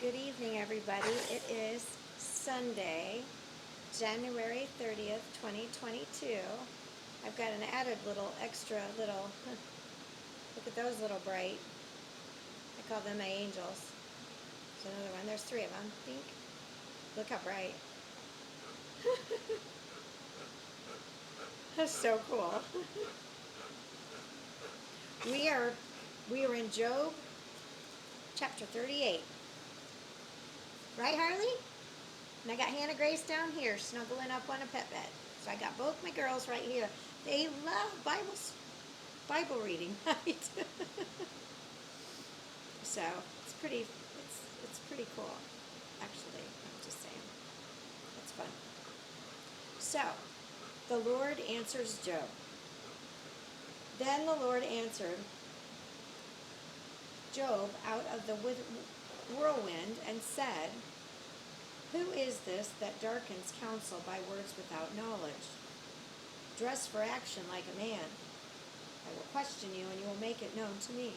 Good evening, everybody. It is Sunday, January 30th, 2022. I've got an added extra little, look at those little bright. I call them my angels. There's another one. There's three of them. Think. Look how bright. That's so cool. we are in Job chapter 38. Right, Harley? And I got Hannah Grace down here snuggling up on a pet bed. So I got both my girls right here. They love Bible reading night. So it's pretty cool. Actually, I'm just saying. It's fun. So the Lord answers Job. Then the Lord answered Job out of the whirlwind and said, "Who is this that darkens counsel by words without knowledge? Dress for action like a man. I will question you, and you will make it known to me.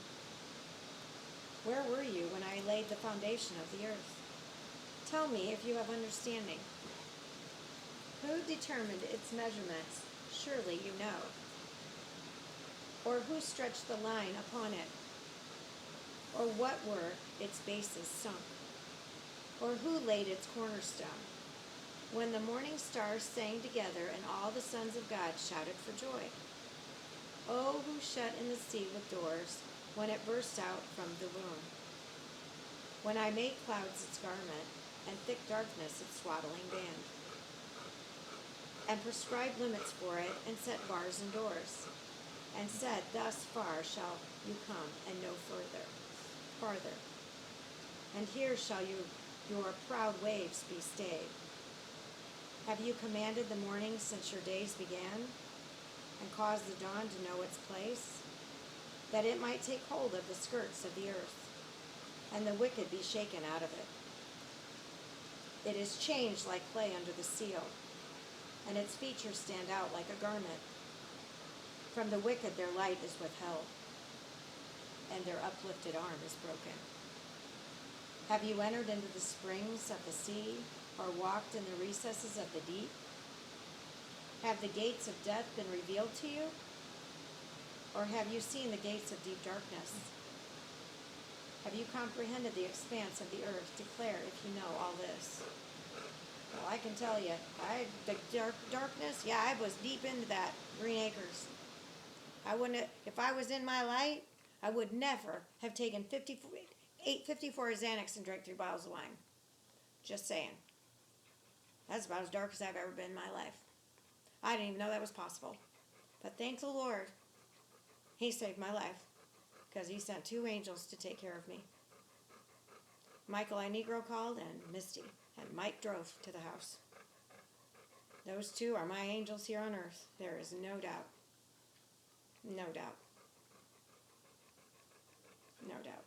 Where were you when I laid the foundation of the earth? Tell me if you have understanding. Who determined its measurements? Surely you know. Or who stretched the line upon it? Or what were its bases sunk? Or who laid its cornerstone? When the morning stars sang together and all the sons of God shouted for joy. Oh, who shut in the sea with doors when it burst out from the womb? When I made clouds its garment and thick darkness its swaddling band, and prescribed limits for it and set bars and doors, and said, thus far shall you come and no farther. And here shall your proud waves be stayed. Have you commanded the morning since your days began, and caused the dawn to know its place, that it might take hold of the skirts of the earth, and the wicked be shaken out of it? It is changed like clay under the seal, and its features stand out like a garment. From the wicked their light is withheld, and their uplifted arm is broken. Have you entered into the springs of the sea, or walked in the recesses of the deep? Have the gates of death been revealed to you? Or have you seen the gates of deep darkness? Have you comprehended the expanse of the earth? Declare if you know all this. Well, I can tell you, the darkness, yeah, I was deep into that. Green Acres. I wouldn't, if I was in my light, I would never have taken 854 Xanax and drank 3 bottles of wine. Just saying. That's about as dark as I've ever been in my life. I didn't even know that was possible. But thank the Lord, He saved my life, because He sent 2 angels to take care of me. Michael I. Negro called, and Misty, and Mike drove to the house. Those 2 are my angels here on earth. There is no doubt. No doubt. No doubt.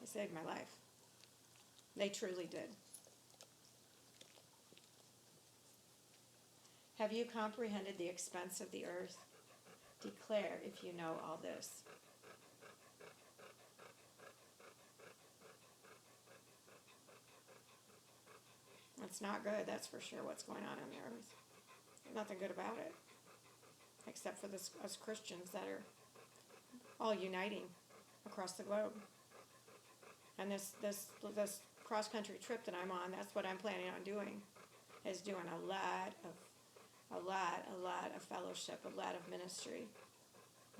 They saved my life. They truly did. Have you comprehended the expense of the earth? Declare if you know all this. It's not good, that's for sure, what's going on the earth. Nothing good about it. Except for us Christians that are all uniting across the globe. And this cross-country trip that I'm on, that's what I'm planning on doing, is doing a lot of fellowship, a lot of ministry.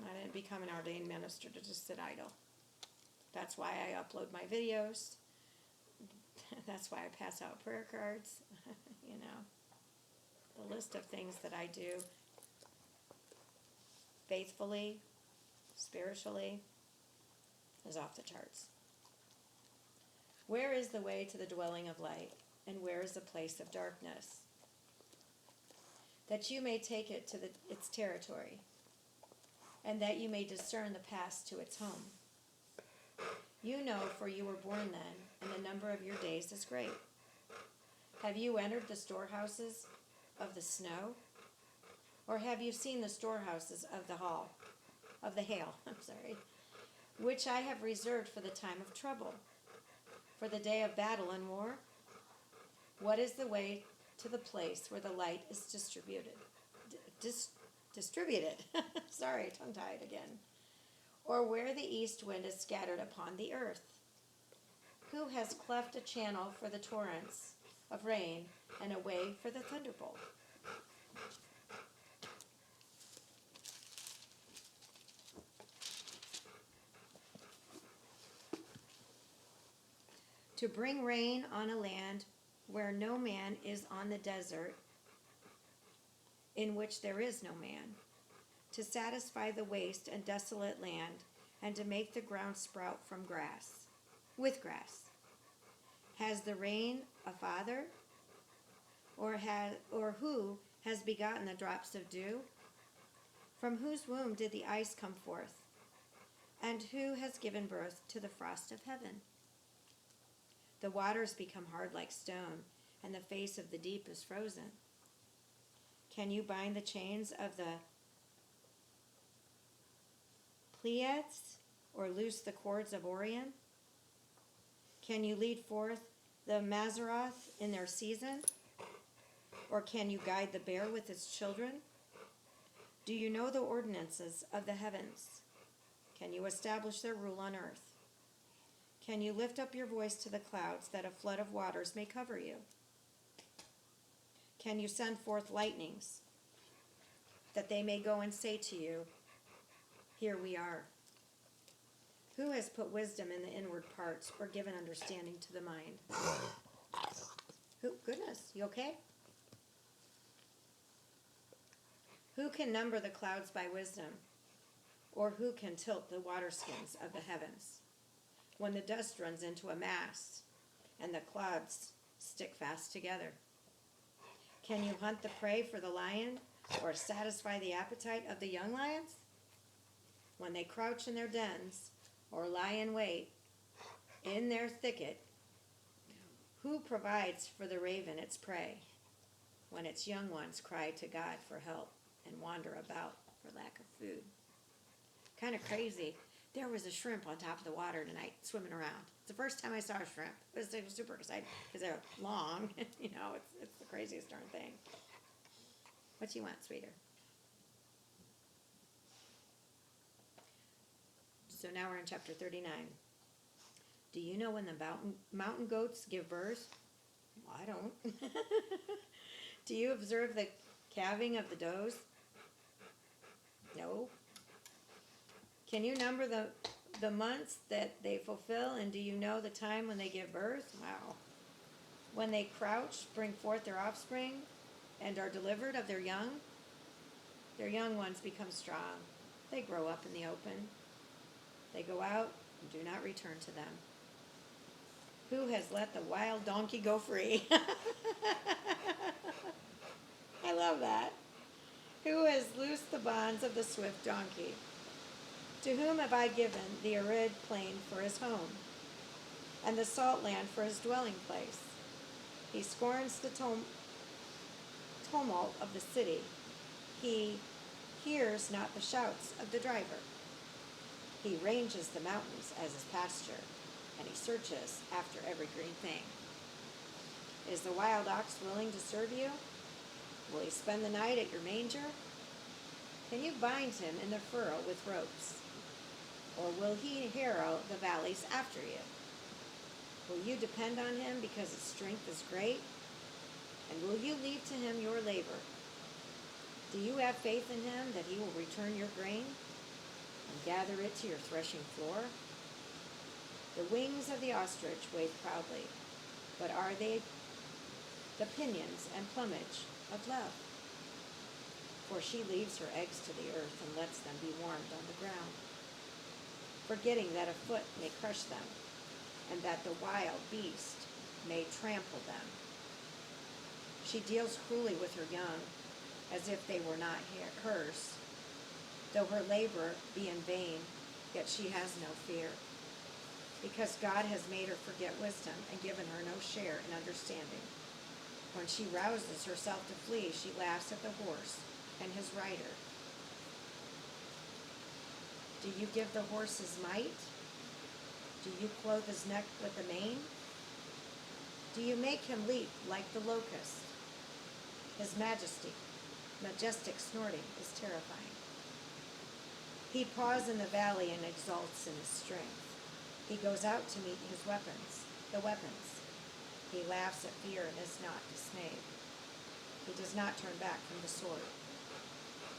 I didn't become an ordained minister to just sit idle. That's why I upload my videos. That's why I pass out prayer cards. You know, the list of things that I do faithfully, spiritually, is off the charts. Where is the way to the dwelling of light, and where is the place of darkness? That you may take it to its territory, and that you may discern the path to its home. You know, for you were born then, and the number of your days is great. Have you entered the storehouses of the snow? Or have you seen the storehouses of the hail, which I have reserved for the time of trouble, for the day of battle and war? What is the way to the place where the light is distributed? Distributed. Sorry, tongue-tied again. Or where the east wind is scattered upon the earth? Who has cleft a channel for the torrents of rain and a way for the thunderbolt? To bring rain on a land where no man is, on the desert in which there is no man, to satisfy the waste and desolate land, and to make the ground sprout from grass, with grass. Has the rain a father? Or who has begotten the drops of dew? From whose womb did the ice come forth? And who has given birth to the frost of heaven? The waters become hard like stone, and the face of the deep is frozen. Can you bind the chains of the Pleiades, or loose the cords of Orion? Can you lead forth the Mazzaroth in their season? Or can you guide the bear with its children? Do you know the ordinances of the heavens? Can you establish their rule on earth? Can you lift up your voice to the clouds, that a flood of waters may cover you? Can you send forth lightnings, that they may go and say to you, here we are? Who has put wisdom in the inward parts, or given understanding to the mind? Who? Goodness, you okay? Who can number the clouds by wisdom? Or who can tilt the waterskins of the heavens? When the dust runs into a mass, and the clouds stick fast together. Can you hunt the prey for the lion, or satisfy the appetite of the young lions? When they crouch in their dens, or lie in wait in their thicket, who provides for the raven its prey, when its young ones cry to God for help and wander about for lack of food? Kind of crazy. There was a shrimp on top of the water tonight, swimming around. It's the first time I saw a shrimp. I was super excited because they're long. You know, it's the craziest darn thing. What you want, sweeter? So now we're in chapter 39. Do you know when the mountain goats give birth? Well, I don't. Do you observe the calving of the does? No. Can you number the months that they fulfill, and do you know the time when they give birth? Wow. When they crouch, bring forth their offspring, and are delivered of their young ones become strong. They grow up in the open. They go out and do not return to them. Who has let the wild donkey go free? I love that. Who has loosed the bonds of the swift donkey? To whom have I given the arid plain for his home, and the salt land for his dwelling place? He scorns the tumult of the city. He hears not the shouts of the driver. He ranges the mountains as his pasture, and he searches after every green thing. Is the wild ox willing to serve you? Will he spend the night at your manger? Can you bind him in the furrow with ropes? Or will he harrow the valleys after you? Will you depend on him because his strength is great? And will you leave to him your labor? Do you have faith in him that he will return your grain and gather it to your threshing floor? The wings of the ostrich wave proudly, but are they the pinions and plumage of love? For she leaves her eggs to the earth and lets them be warmed on the ground, forgetting that a foot may crush them, and that the wild beast may trample them. She deals cruelly with her young, as if they were not hers. Though her labor be in vain, yet she has no fear, because God has made her forget wisdom and given her no share in understanding. When she rouses herself to flee, she laughs at the horse and his rider. Do you give the horse his might? Do you clothe his neck with the mane? Do you make him leap like the locust? His majestic snorting is terrifying. He paws in the valley and exults in his strength. He goes out to meet the weapons. He laughs at fear and is not dismayed. He does not turn back from the sword.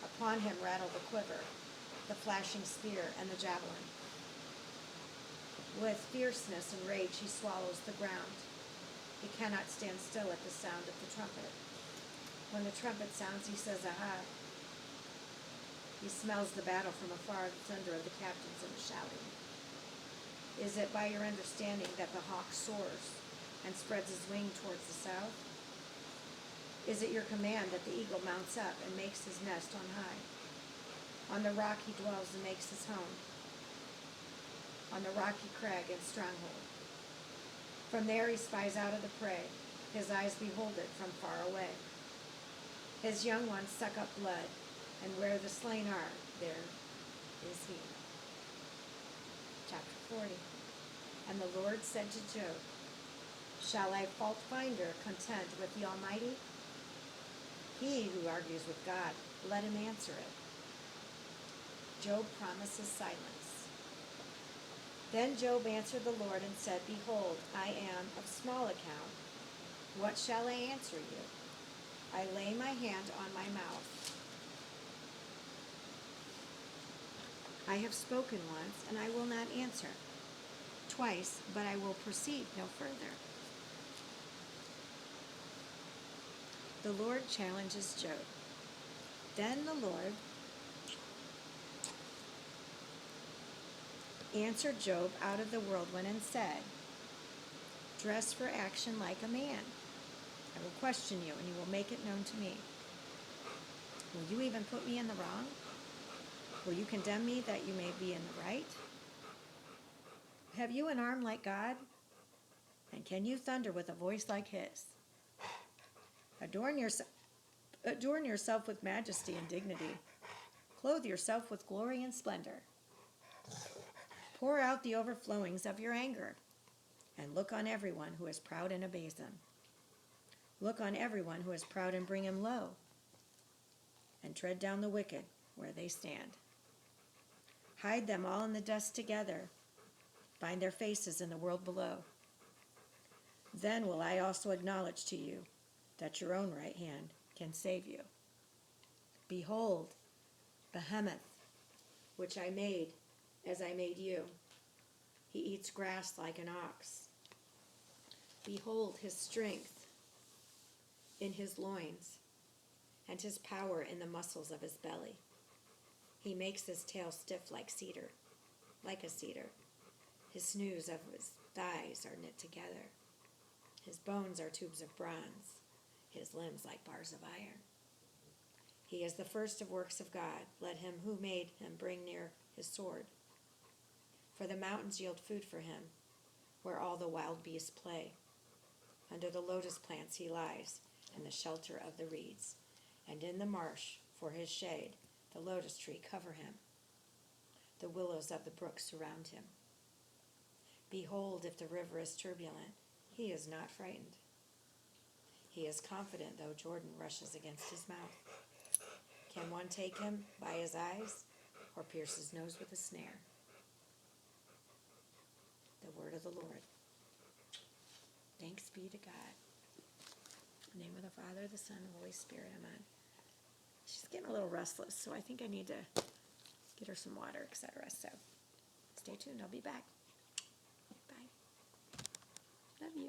Upon him rattle the quiver, the flashing spear, and the javelin. With fierceness and rage he swallows the ground. He cannot stand still at the sound of the trumpet. When the trumpet sounds, he says, "Aha!" He smells the battle from afar, the thunder of the captains and the shouting. Is it by your understanding that the hawk soars and spreads his wing towards the south? Is it your command that the eagle mounts up and makes his nest on high? On the rock he dwells and makes his home, on the rocky crag and stronghold. From there he spies out of the prey. His eyes behold it from far away. His young ones suck up blood, and where the slain are, there is he. Chapter 40. And the Lord said to Job, shall a fault finder contend with the Almighty? He who argues with God, let him answer it. Job promises silence. Then Job answered the Lord and said, behold, I am of small account. What shall I answer you? I lay my hand on my mouth. I have spoken once, and I will not answer. Twice, but I will proceed no further. The Lord challenges Job. Then the Lord answered Job out of the whirlwind and said, dress for action like a man. I will question you, and you will make it known to me. Will you even put me in the wrong? Will you condemn me that you may be in the right? Have you an arm like God? And can you thunder with a voice like his? Adorn yourself with majesty and dignity. Clothe yourself with glory and splendor. Pour out the overflowings of your anger, and look on everyone who is proud and abase him. Look on everyone who is proud and bring him low, and tread down the wicked where they stand. Hide them all in the dust together. Bind their faces in the world below. Then will I also acknowledge to you that your own right hand can save you. Behold, Behemoth, which I made as I made you. He eats grass like an ox. Behold his strength in his loins, and his power in the muscles of his belly. He makes his tail stiff like a cedar. His sinews of his thighs are knit together. His bones are tubes of bronze, his limbs like bars of iron. He is the first of works of God. Let him who made him bring near his sword. For the mountains yield food for him, where all the wild beasts play. Under the lotus plants he lies, in the shelter of the reeds, and in the marsh, for his shade, the lotus tree cover him. The willows of the brook surround him. Behold, if the river is turbulent, he is not frightened. He is confident, though Jordan rushes against his mouth. Can one take him by his eyes, or pierce his nose with a snare? The word of the Lord. Thanks be to God. In the name of the Father, the Son, and the Holy Spirit, amen. She's getting a little restless, so I think I need to get her some water, etc. So stay tuned. I'll be back. Bye. Love you.